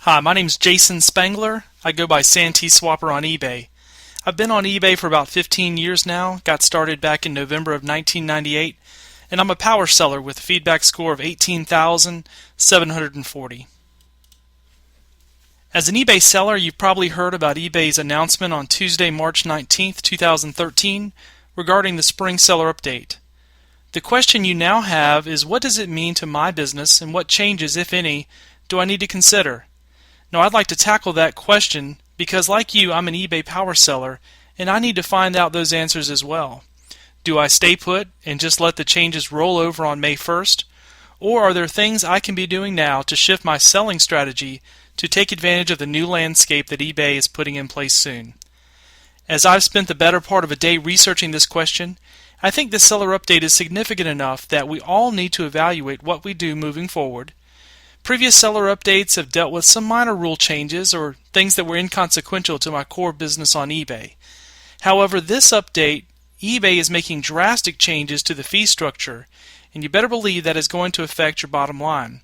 Hi, my name's Jason Spangler. I go by Santee Swapper on eBay. I've been on eBay for about 15 years now, got started back in November of 1998, and I'm a power seller with a feedback score of 18,740. As an eBay seller, you've probably heard about eBay's announcement on Tuesday, March 19th, 2013 regarding the Spring Seller Update. The question you now have is, what does it mean to my business and what changes, if any, do I need to consider? Now, I'd like to tackle that question because, like you, I'm an eBay power seller and I need to find out those answers as well. Do I stay put and just let the changes roll over on May 1st? Or are there things I can be doing now to shift my selling strategy to take advantage of the new landscape that eBay is putting in place soon? As I've spent the better part of a day researching this question, I think the seller update is significant enough that we all need to evaluate what we do moving forward. Previous seller updates have dealt with some minor rule changes or things that were inconsequential to my core business on eBay. However, this update, eBay is making drastic changes to the fee structure, and you better believe that is going to affect your bottom line.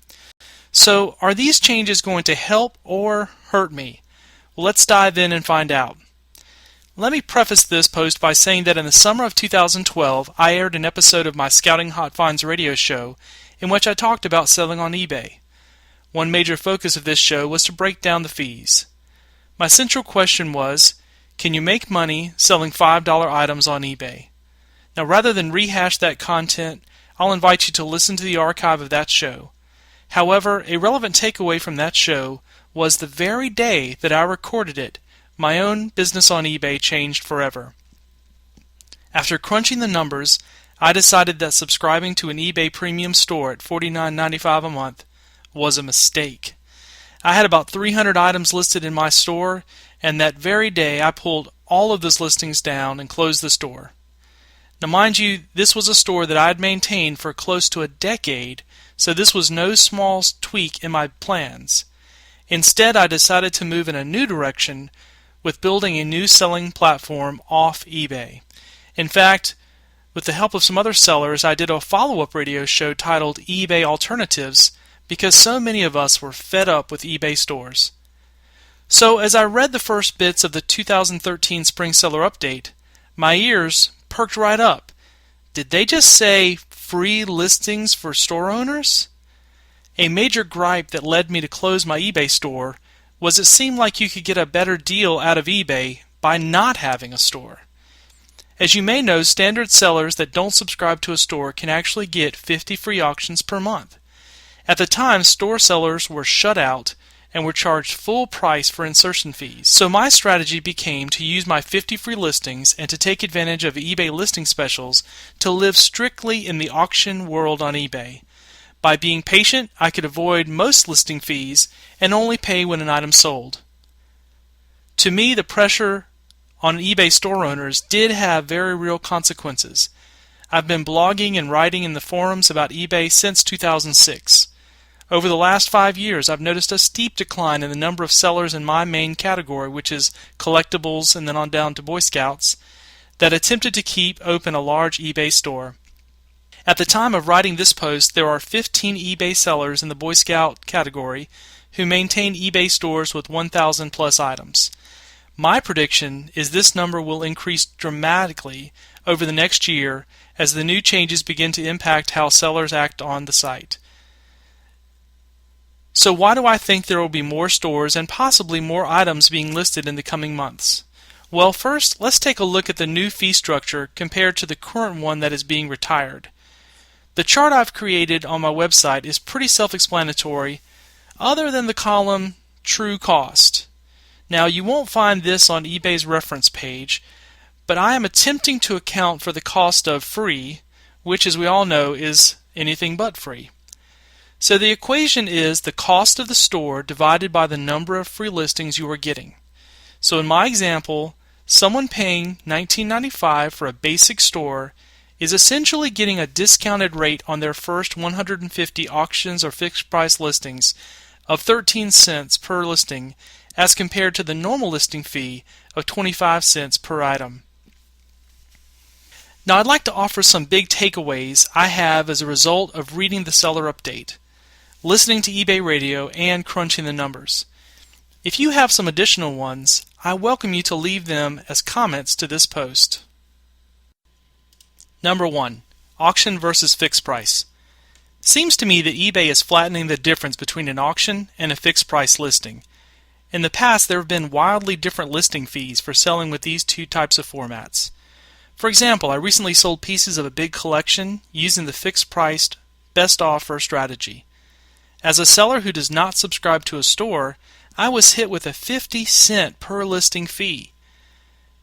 So, are these changes going to help or hurt me? Well, let's dive in and find out. Let me preface this post by saying that in the summer of 2012, I aired an episode of my Scouting Hot Finds radio show in which I talked about selling on eBay. One major focus of this show was to break down the fees. My central question was, can you make money selling $5 items on eBay? Now, rather than rehash that content, I'll invite you to listen to the archive of that show. However, a relevant takeaway from that show was the very day that I recorded it, my own business on eBay changed forever. After crunching the numbers, I decided that subscribing to an eBay premium store at $49.95 a month was a mistake. I had about 300 items listed in my store, and that very day I pulled all of those listings down and closed the store. Now, mind you, this was a store that I had maintained for close to a decade, so this was no small tweak in my plans. Instead, I decided to move in a new direction with building a new selling platform off eBay. In fact, with the help of some other sellers, I did a follow-up radio show titled eBay Alternatives because so many of us were fed up with eBay stores. So as I read the first bits of the 2013 Spring Seller Update, my ears perked right up. Did they just say free listings for store owners? A major gripe that led me to close my eBay store was it seemed like you could get a better deal out of eBay by not having a store. As you may know, standard sellers that don't subscribe to a store can actually get 50 free auctions per month. At the time, store sellers were shut out and were charged full price for insertion fees. So my strategy became to use my 50 free listings and to take advantage of eBay listing specials to live strictly in the auction world on eBay. By being patient, I could avoid most listing fees and only pay when an item sold. To me, the pressure on eBay store owners did have very real consequences. I've been blogging and writing in the forums about eBay since 2006. Over the last 5 years, I've noticed a steep decline in the number of sellers in my main category, which is collectibles and then on down to Boy Scouts, that attempted to keep open a large eBay store. At the time of writing this post, there are 15 eBay sellers in the Boy Scout category who maintain eBay stores with 1,000 plus items. My prediction is this number will increase dramatically over the next year as the new changes begin to impact how sellers act on the site. So why do I think there will be more stores and possibly more items being listed in the coming months? Well, first, let's take a look at the new fee structure compared to the current one that is being retired. The chart I've created on my website is pretty self-explanatory, other than the column True Cost. Now, you won't find this on eBay's reference page, but I am attempting to account for the cost of free, which, as we all know, is anything but free. So the equation is the cost of the store divided by the number of free listings you are getting. So in my example, someone paying $19.95 for a basic store is essentially getting a discounted rate on their first 150 auctions or fixed price listings of 13 cents per listing as compared to the normal listing fee of 25 cents per item. Now, I'd like to offer some big takeaways I have as a result of reading the seller update, listening to eBay radio, and crunching the numbers. If you have some additional ones, I welcome you to leave them as comments to this post. Number 1. Auction versus fixed price. Seems to me that eBay is flattening the difference between an auction and a fixed price listing. In the past, there have been wildly different listing fees for selling with these two types of formats. For example, I recently sold pieces of a big collection using the fixed priced best offer strategy. As a seller who does not subscribe to a store, I was hit with a 50-cent per listing fee.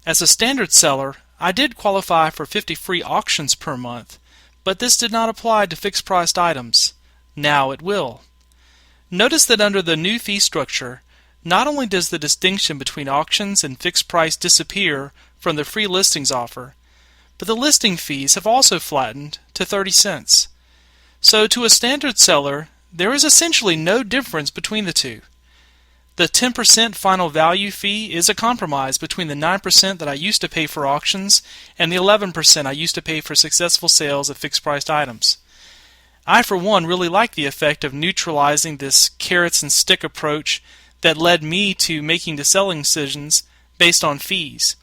As a standard seller, I did qualify for 50 free auctions per month, but this did not apply to fixed priced items. Now it will. Notice that under the new fee structure, not only does the distinction between auctions and fixed price disappear from the free listings offer, but the listing fees have also flattened to 30 cents. So to a standard seller, there is essentially no difference between the two. The 10% final value fee is a compromise between the 9% that I used to pay for auctions and the 11% I used to pay for successful sales of fixed-priced items. I, for one, really like the effect of neutralizing this carrots and stick approach that led me to making the selling decisions based on fees.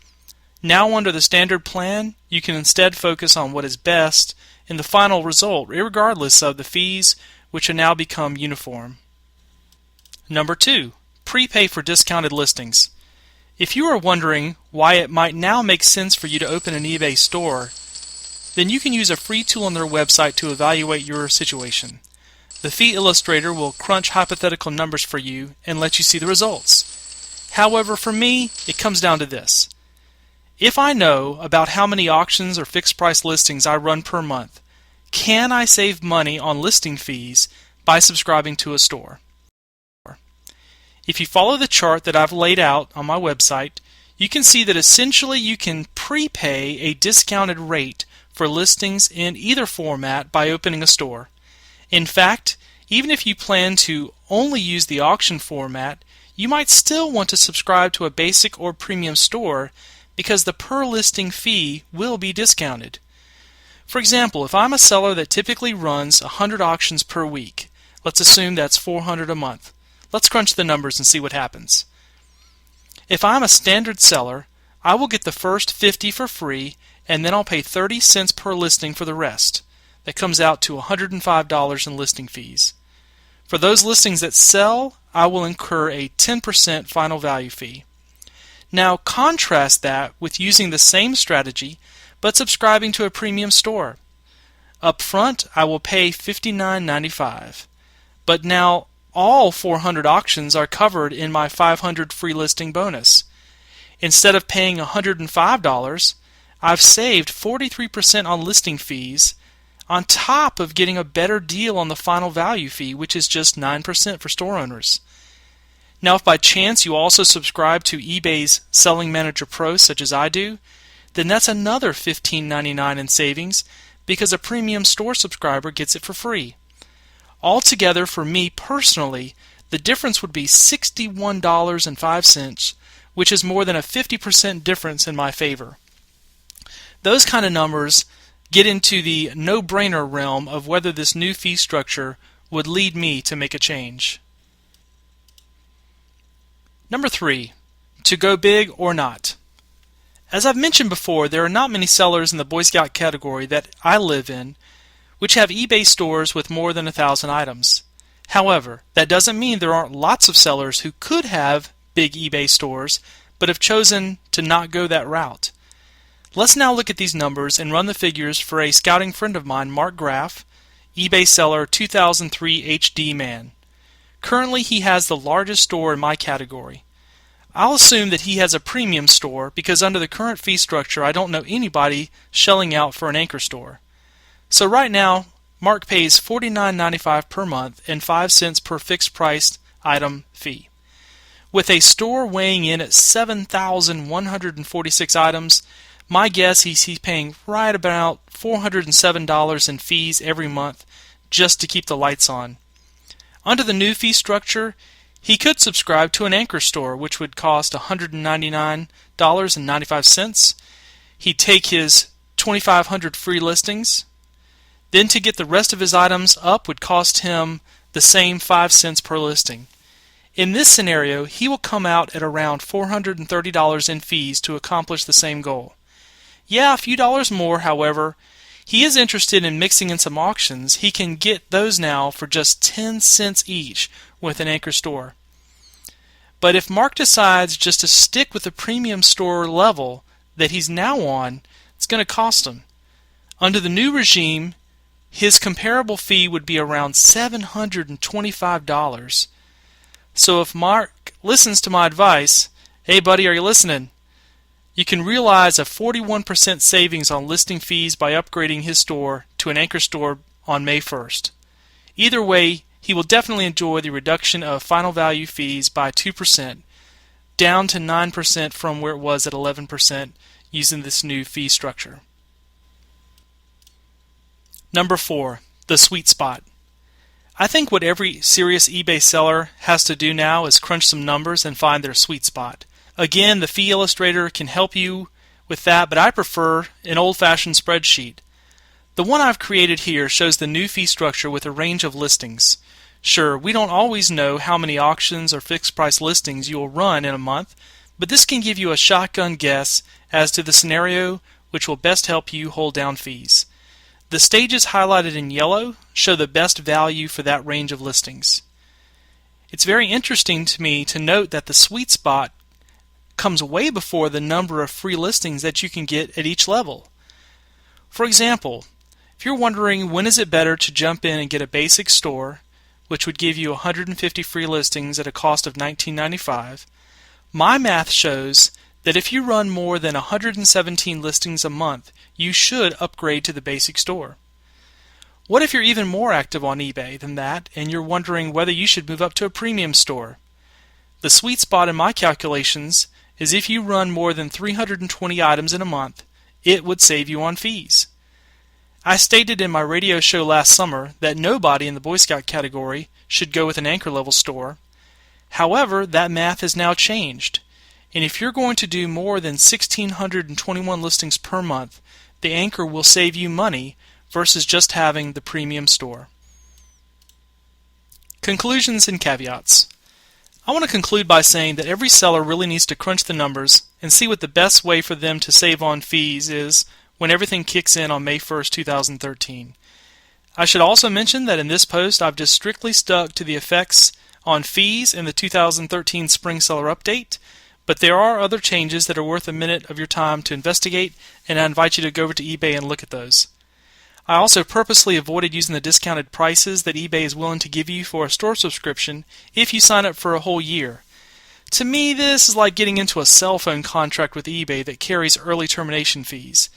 Now under the standard plan, you can instead focus on what is best in the final result, regardless of the fees, which have now become uniform. Number 2. Prepay for discounted listings. If you are wondering why it might now make sense for you to open an eBay store, then you can use a free tool on their website to evaluate your situation. The fee illustrator will crunch hypothetical numbers for you and let you see the results. However, for me, it comes down to this. If I know about how many auctions or fixed price listings I run per month, can I save money on listing fees by subscribing to a store? If you follow the chart that I've laid out on my website, you can see that essentially you can prepay a discounted rate for listings in either format by opening a store. In fact, even if you plan to only use the auction format, you might still want to subscribe to a basic or premium store because the per listing fee will be discounted. For example, if I'm a seller that typically runs 100 auctions per week, let's assume that's 400 a month. Let's crunch the numbers and see what happens. If I'm a standard seller, I will get the first 50 for free, and then I'll pay 30 cents per listing for the rest. That comes out to $105 in listing fees. For those listings that sell, I will incur a 10% final value fee. Now contrast that with using the same strategy, but subscribing to a premium store. Up front, I will pay $59.95. But now all 400 auctions are covered in my 500 free listing bonus. Instead of paying $105, I've saved 43% on listing fees on top of getting a better deal on the final value fee, which is just 9% for store owners. Now if by chance you also subscribe to eBay's Selling Manager Pro, such as I do, then that's another $15.99 in savings because a premium store subscriber gets it for free. Altogether, for me personally, the difference would be $61.05, which is more than a 50% difference in my favor. Those kind of numbers get into the no-brainer realm of whether this new fee structure would lead me to make a change. Number 3. To go big or not. As I've mentioned before, there are not many sellers in the Boy Scout category that I live in which have eBay stores with more than 1,000 items. However, that doesn't mean there aren't lots of sellers who could have big eBay stores but have chosen to not go that route. Let's now look at these numbers and run the figures for a scouting friend of mine, Mark Graff, eBay seller 2003 HD man. Currently he has the largest store in my category. I'll assume that he has a premium store because under the current fee structure I don't know anybody shelling out for an anchor store. So right now, Mark pays $49.95 per month and 5 cents per fixed price item fee. With a store weighing in at 7,146 items, my guess is he's paying right about $407 in fees every month just to keep the lights on. Under the new fee structure, he could subscribe to an anchor store, which would cost $199.95. He'd take his 2,500 free listings. Then to get the rest of his items up would cost him the same 5 cents per listing. In this scenario, he will come out at around $430 in fees to accomplish the same goal. Yeah, a few dollars more, however. He is interested in mixing in some auctions. He can get those now for just 10 cents each with an anchor store. But if Mark decides just to stick with the premium store level that he's now on, it's going to cost him. Under the new regime, his comparable fee would be around $725. So if Mark listens to my advice, hey buddy, are you listening? You can realize a 41% savings on listing fees by upgrading his store to an anchor store on May 1st. Either way, he will definitely enjoy the reduction of final value fees by 2%, down to 9% from where it was at 11% using this new fee structure. Number 4, the sweet spot. I think what every serious eBay seller has to do now is crunch some numbers and find their sweet spot. Again, the fee illustrator can help you with that, but I prefer an old-fashioned spreadsheet. The one I've created here shows the new fee structure with a range of listings. Sure, we don't always know how many auctions or fixed price listings you will run in a month, but this can give you a shotgun guess as to the scenario which will best help you hold down fees. The stages highlighted in yellow show the best value for that range of listings. It's very interesting to me to note that the sweet spot comes way before the number of free listings that you can get at each level. For example, if you're wondering when is it better to jump in and get a basic store, which would give you 150 free listings at a cost of $19.95, my math shows that if you run more than 117 listings a month, you should upgrade to the basic store. What if you're even more active on eBay than that and you're wondering whether you should move up to a premium store? The sweet spot in my calculations is if you run more than 320 items in a month, it would save you on fees. I stated in my radio show last summer that nobody in the Boy Scout category should go with an anchor level store. However, that math has now changed, and if you're going to do more than 1,621 listings per month, the anchor will save you money versus just having the premium store. Conclusions and caveats. I want to conclude by saying that every seller really needs to crunch the numbers and see what the best way for them to save on fees is when everything kicks in on May 1st, 2013. I should also mention that in this post I've just strictly stuck to the effects on fees in the 2013 Spring Seller Update, but there are other changes that are worth a minute of your time to investigate, and I invite you to go over to eBay and look at those. I also purposely avoided using the discounted prices that eBay is willing to give you for a store subscription if you sign up for a whole year. To me, this is like getting into a cell phone contract with eBay that carries early termination fees.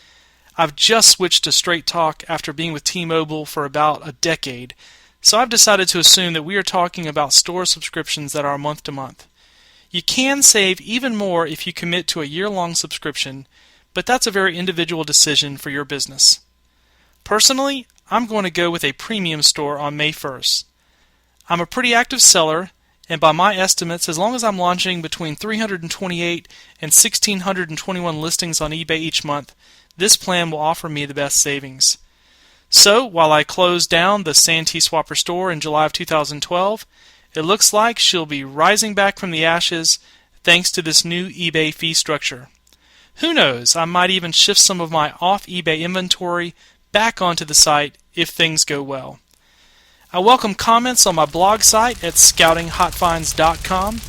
I've just switched to Straight Talk after being with T-Mobile for about a decade, so I've decided to assume that we are talking about store subscriptions that are month to month. You can save even more if you commit to a year-long subscription, but that's a very individual decision for your business. Personally, I'm going to go with a premium store on May 1st. I'm a pretty active seller, and by my estimates, as long as I'm launching between 328 and 1,621 listings on eBay each month, this plan will offer me the best savings. So, while I close down the Santee Swapper store in July of 2012, it looks like she'll be rising back from the ashes thanks to this new eBay fee structure. Who knows, I might even shift some of my off-eBay inventory back onto the site if things go well. I welcome comments on my blog site at scoutinghotfinds.com,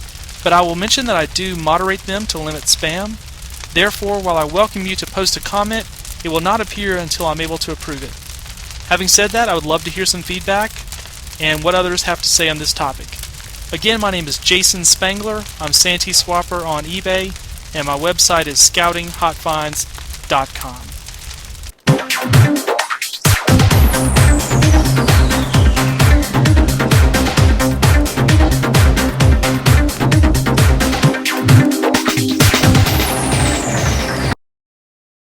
but I will mention that I do moderate them to limit spam. Therefore, while I welcome you to post a comment, it will not appear until I'm able to approve it. Having said that, I would love to hear some feedback and what others have to say on this topic. Again, my name is Jason Spangler. I'm Santee Swapper on eBay, and my website is scoutinghotfinds.com.